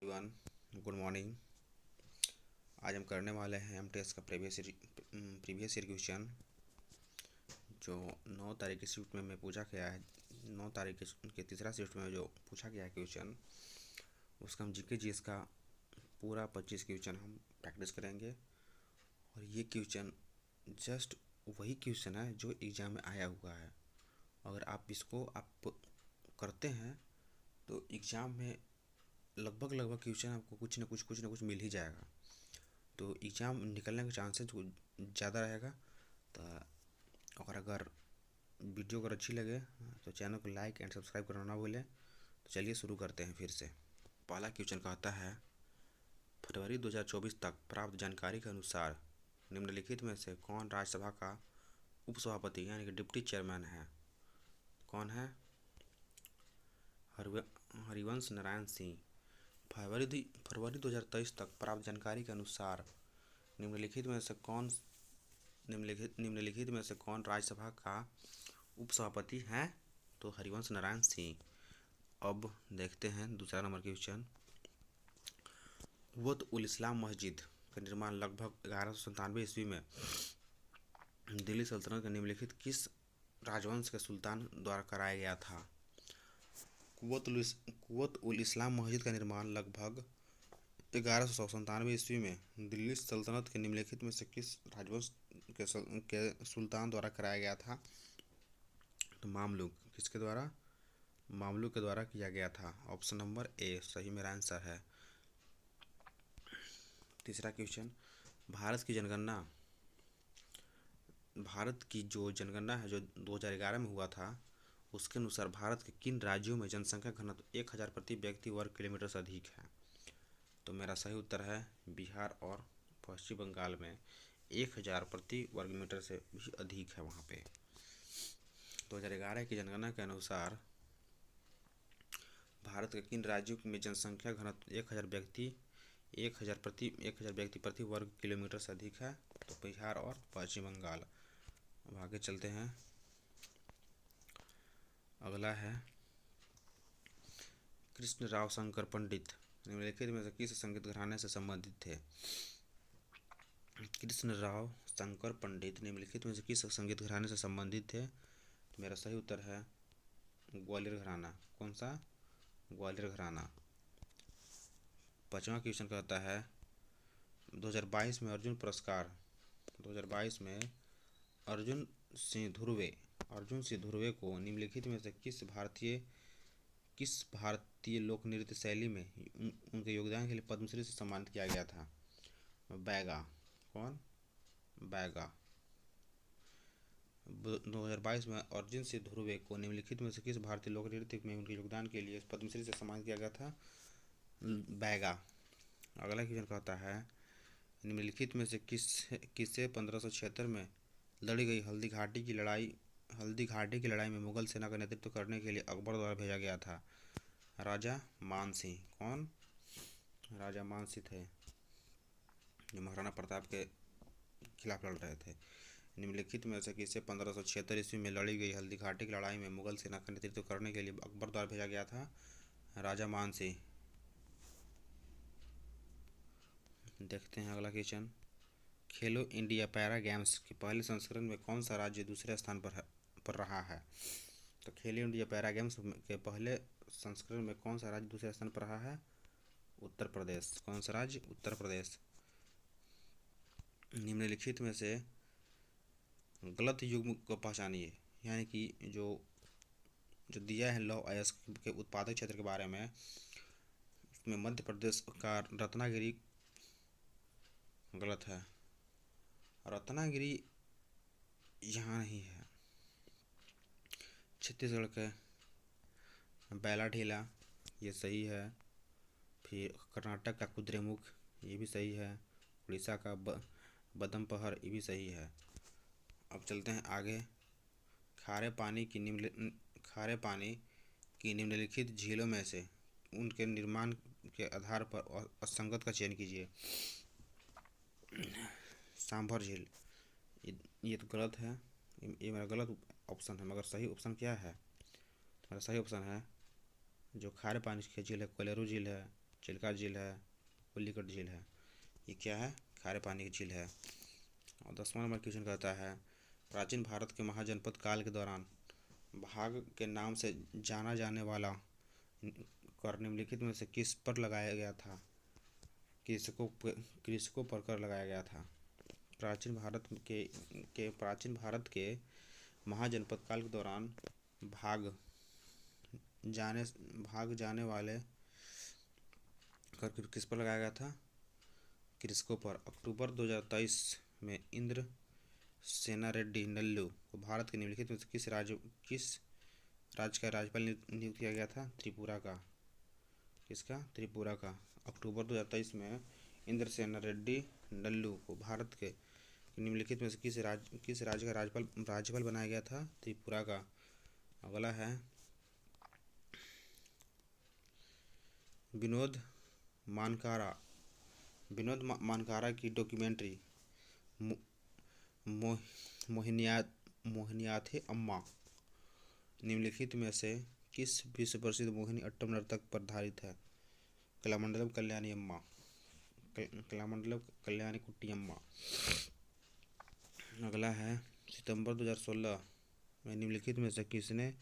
Everyone, good morning. आज हम करने वाले हैं एमटीएस का प्रीवियस ईयर क्वेश्चन जो 9 तारीख की शिफ्ट में पूछा गया है। 9 तारीख के तीसरा शिफ्ट में जो पूछा गया है क्वेश्चन, उसका हम जीके जीएस का पूरा 25 क्वेश्चन हम प्रैक्टिस करेंगे। और ये क्वेश्चन जस्ट वही क्वेश्चन है जो एग्ज़ाम में आया हुआ है। अगर आप इसको करते हैं तो एग्ज़ाम में लगभग क्वेश्चन आपको कुछ ना कुछ मिल ही जाएगा। तो एग्ज़ाम निकलने का चांसेस ज़्यादा रहेगा। तो अगर वीडियो अगर अच्छी लगे तो चैनल को लाइक एंड सब्सक्राइब करना ना भूलें। तो चलिए शुरू करते हैं फिर से। पहला क्वेश्चन कहता है, फरवरी 2024 तक प्राप्त जानकारी के अनुसार निम्नलिखित में से कौन राज्यसभा का उपसभापति यानी कि डिप्टी चेयरमैन है? कौन है? हरिवंश नारायण सिंह। फरवरी 2023 तक प्राप्त जानकारी के अनुसार निम्नलिखित में से कौन राज्यसभा का उपसभापति हैं? तो हरिवंश नारायण सिंह। अब देखते हैं दूसरा नंबर क्वेश्चन। कुव्वत उल इस्लाम मस्जिद का निर्माण लगभग 1197 ईस्वी में दिल्ली सल्तनत के निम्नलिखित किस राजवंश के सुल्तान द्वारा कराया गया था? कुव्वत उल इस्लाम मस्जिद का निर्माण लगभग 1197 ईस्वी में दिल्ली सल्तनत के निम्नलिखित में से किस राजवंश के सुल्तान द्वारा कराया गया था? तो मामलुक। किसके द्वारा? मामलुक के द्वारा किया गया था। ऑप्शन नंबर ए सही मेरा आंसर है। तीसरा क्वेश्चन, भारत की जो जनगणना है जो 2011 में हुआ था, उसके अनुसार भारत के किन राज्यों में जनसंख्या घनत्व 1000 प्रति व्यक्ति वर्ग किलोमीटर से अधिक है? तो मेरा सही उत्तर है बिहार और पश्चिम बंगाल में 1000 प्रति वर्ग मीटर से भी अधिक है वहाँ पे। 2011 की जनगणना के अनुसार भारत के किन राज्यों में जनसंख्या घनत्व 1000 व्यक्ति प्रति वर्ग किलोमीटर से अधिक है? तो बिहार और पश्चिम बंगाल। अब आगे चलते हैं। अगला है, कृष्ण राव शंकर पंडित निम्नलिखित में से किस संगीत घराने से संबंधित थे? कृष्ण राव शंकर पंडित निम्नलिखित में से किस संगीत घराने से संबंधित थे? तो मेरा सही उत्तर है ग्वालियर घराना। कौन सा? ग्वालियर घराना। पांचवा क्वेश्चन कहता है, 2022 में अर्जुन सिंह धुर्वे को निम्नलिखित में से किस भारतीय लोक नृत्य शैली में उनके योगदान के लिए पद्मश्री से सम्मानित किया गया था? बैगा। कौन? बैगा। 2022 में अर्जुन सिंह धुर्वे को निम्नलिखित में से किस भारतीय लोक नृत्य में उनके योगदान के लिए पद्मश्री से सम्मानित किया गया था? बैगा। अगला क्वेश्चन कहता है, निम्नलिखित में से किसे 1576 में लड़ी गई हल्दी घाटी की लड़ाई में मुगल सेना का नेतृत्व करने के लिए अकबर द्वारा भेजा गया था? राजा मान सिंह। कौन? राजा मान सिंह थे जो महाराणा प्रताप के खिलाफ लड़ रहे थे। निम्नलिखित में से किसे 1576 ईस्वी में लड़ी गई हल्दी घाटी की लड़ाई में मुगल सेना का नेतृत्व करने के लिए अकबर द्वारा भेजा गया था? राजा मान सिंह। देखते हैं अगला क्वेश्चन। खेलो इंडिया पैरा गेम्स के पहले संस्करण में कौन सा राज्य दूसरे स्थान पर रहा है? तो खेलो इंडिया पैरा गेम्स के पहले संस्करण में कौन सा राज्य दूसरे स्थान पर रहा है? उत्तर प्रदेश। कौन सा राज्य? उत्तर प्रदेश। निम्नलिखित में से गलत युग्म को पहचानिए, यानी कि जो दिया है लौह अयस्क के उत्पादक क्षेत्र के बारे में, उसमें मध्य प्रदेश का रत्नागिरी गलत है। रत्नागिरी यहाँ नहीं है। छत्तीसगढ़ के बैलाढीला ये सही है। फिर कर्नाटक का कुद्रेमुख ये भी सही है। उड़ीसा का बदमपहर ये भी सही है। अब चलते हैं आगे। खारे पानी की निम्नलिखित झीलों में से उनके निर्माण के आधार पर असंगत का चयन कीजिए। सांभर झील ये तो गलत है। ये मेरा गलत ऑप्शन है, मगर सही ऑप्शन क्या है? मेरा सही ऑप्शन है जो खारे पानी की झील है कोलेरू झील है, चिल्का झील है, पुलिकट झील है। ये क्या है? खारे पानी की झील है। और 10वां नंबर क्वेश्चन कहता है प्राचीन भारत के महाजनपद काल के दौरान भाग के नाम से जाना जाने वाला कर निम्नलिखित में से किस पर लगाया गया था? कृषकों पर कर लगाया गया था। प्राचीन भारत के महाजनपद काल के दौरान भाग जाने वाले कर किस पर लगाया गया था? कृषकों पर। अक्टूबर 2023 में इंद्र सेना रेड्डी नल्लू को भारत के निम्नलिखित में से किस राज्य का राज्यपाल नियुक्त किया गया था? त्रिपुरा का। किसका? त्रिपुरा का। अक्टूबर 2023 में इंद्र सेना रेड्डी नल्लू को भारत के निम्नलिखित में से किस राज्य का राज्यपाल बनाया गया था? त्रिपुरा का। अगला है विनोद मानकारा की डॉक्यूमेंट्री मोहिनीयाथे अम्मा निम्नलिखित में से किस विश्व प्रसिद्ध मोहिनी अट्टम नर्तक पर आधारित है? कलामंडलम कल्याणी कुट्टी अम्मा। अगला है सितंबर 2016 में निम्नलिखित में से किसने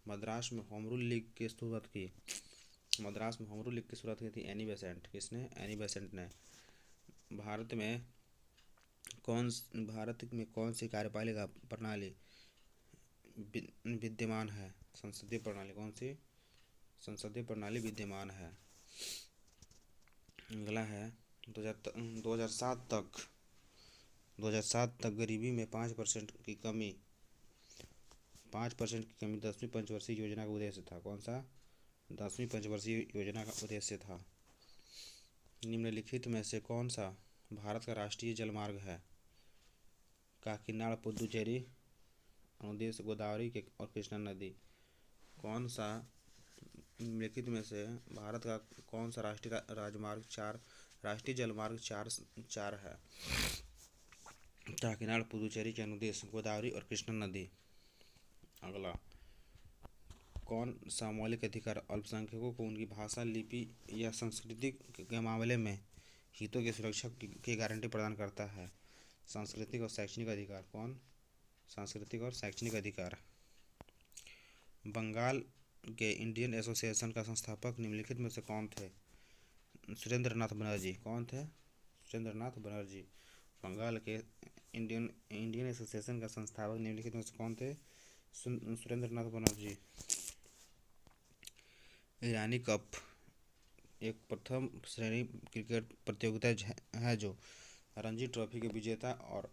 मद्रास में होम रूल लीग की शुरुआत की? मद्रास में होम रूल लीग की शुरुआत की थी एनी बेसेंट। किसने? एनी बेसेंट ने। भारत में कौन सी कार्यपालिका प्रणाली विद्यमान है? संसदीय प्रणाली। कौन सी? संसदीय प्रणाली विद्यमान है। अगला है 2007 तक गरीबी में 5% की कमी 10वीं पंचवर्षीय योजना का उद्देश्य था। कौन सा? 10वीं पंचवर्षीय योजना का उद्देश्य था। निम्नलिखित में से कौन सा भारत का राष्ट्रीय जलमार्ग है? काकीनाड़ पुदुचेरी अनुदेश गोदावरी के और कृष्णा नदी। कौन सा निम्नलिखित में से भारत का कौन सा राष्ट्रीय जलमार्ग चार है? काकीनाड़ पुदुचेरी के अनुदेश गोदावरी और कृष्णा नदी। अगला कौन सा मौलिक अधिकार अल्पसंख्यकों को उनकी भाषा, लिपि या संस्कृति के मामले में हितों की सुरक्षा की गारंटी प्रदान करता है? सांस्कृतिक और शैक्षणिक अधिकार। कौन? सांस्कृतिक और शैक्षणिक अधिकार। बंगाल के इंडियन एसोसिएशन का संस्थापक निम्नलिखित में से कौन थे? सुरेंद्रनाथ बनर्जी। कौन थे? सुरेंद्रनाथ बनर्जी। बंगाल के इंडियन एसोसिएशन का संस्थापक निम्नलिखित में से कौन थे? सुरेंद्रनाथ बनर्जी। ईरानी कप एक प्रथम श्रेणी क्रिकेट प्रतियोगिता है जो रणजी ट्रॉफी के विजेता और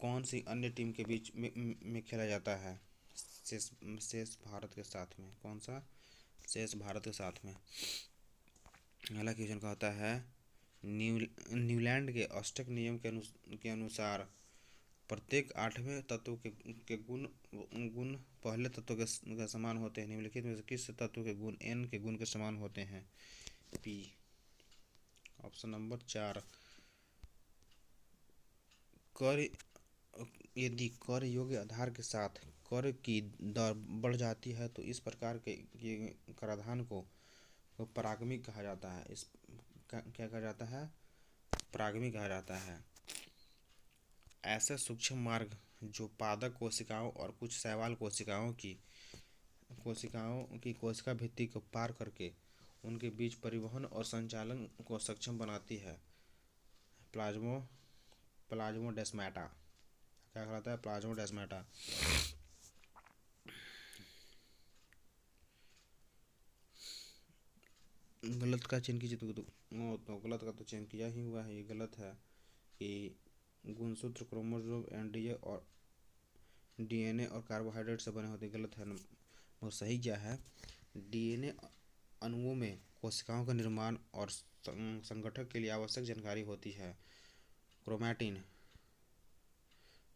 कौन सी अन्य टीम के बीच में खेला जाता है? शेष भारत के साथ में। कौन सा? शेष भारत के साथ में। अगला क्वेश्चन का होता है न्यूलैंड के अष्टक नियम के अनुसार प्रत्येक 8वें तत्व के गुण पहले तत्व के समान होते हैं। निम्नलिखित में से किस तत्व के गुण n के गुण के समान होते हैं? P। Option number 4। कर यदि कर योग्य आधार के साथ कर की दर बढ़ जाती है तो इस प्रकार के कराधान को परागमिक कहा जाता है। क्या कहा जाता है? परागमिक कहा जाता है। ऐसे सूक्ष्म मार्ग जो पादप कोशिकाओं और कुछ शैवाल कोशिकाओं की कोशिका भित्ति को पार करके उनके बीच परिवहन और संचालन को सक्षम बनाती है। प्लाज्मोडेस्माटा। क्या कहलाता है? प्लाज्मोडेस्माटा। गलत का चिन्ह कीजिए तो गलत का तो चिन्ह किया ही हुआ है, ये गलत है कि गुणसूत्र क्रोमोसोम एनडीए और डीएनए और कार्बोहाइड्रेट से बने होते। गलत है। और सही क्या है? डीएनए अणुओं में कोशिकाओं का निर्माण और संगठन के लिए आवश्यक जानकारी होती है।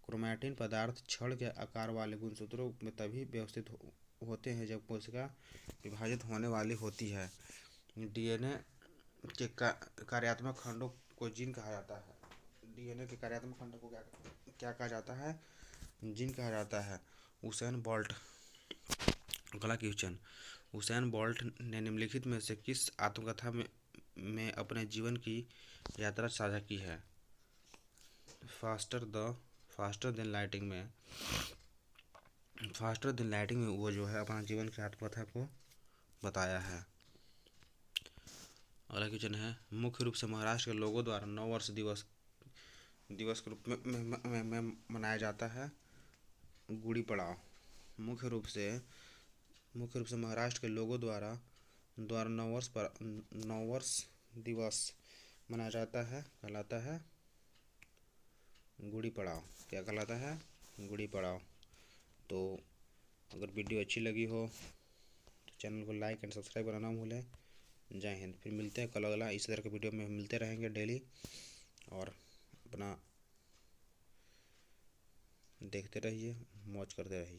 क्रोमैटिन पदार्थ छड़ के आकार वाले गुणसूत्रों में तभी व्यवस्थित होते हैं जब कोशिका विभाजित होने वाली होती है। डीएनए के कार्यात्मक खंडों को जीन कहा जाता है। डीएनए के कार्यात्मक खंडों को क्या कहा जाता है? जीन कहा जाता है। Usain bolt. अगला क्वेश्चन हुसैन बोल्ट ने निम्नलिखित में से किस आत्मकथा में अपने जीवन की यात्रा साझा की है? फास्टर देन लाइटिंग में वो जो है अपना जीवन की आत्मकथा को बताया है। अगला क्वेश्चन है, मुख्य रूप से महाराष्ट्र के लोगों द्वारा नववर्ष दिवस के रूप में मनाया जाता है गुड़ी पड़ाव। मुख्य रूप से महाराष्ट्र के लोगों द्वारा नववर्ष दिवस मनाया जाता है, कहलाता है गुड़ी पड़ाव। क्या कहलाता है? गुड़ी पड़ाव। तो अगर वीडियो अच्छी लगी हो तो चैनल को लाइक एंड सब्सक्राइब करना ना भूलें। जय हिंद। फिर मिलते हैं कल अगला इसी तरह के वीडियो में मिलते रहेंगे डेली, और अपना देखते रहिए, मौज करते रहिए।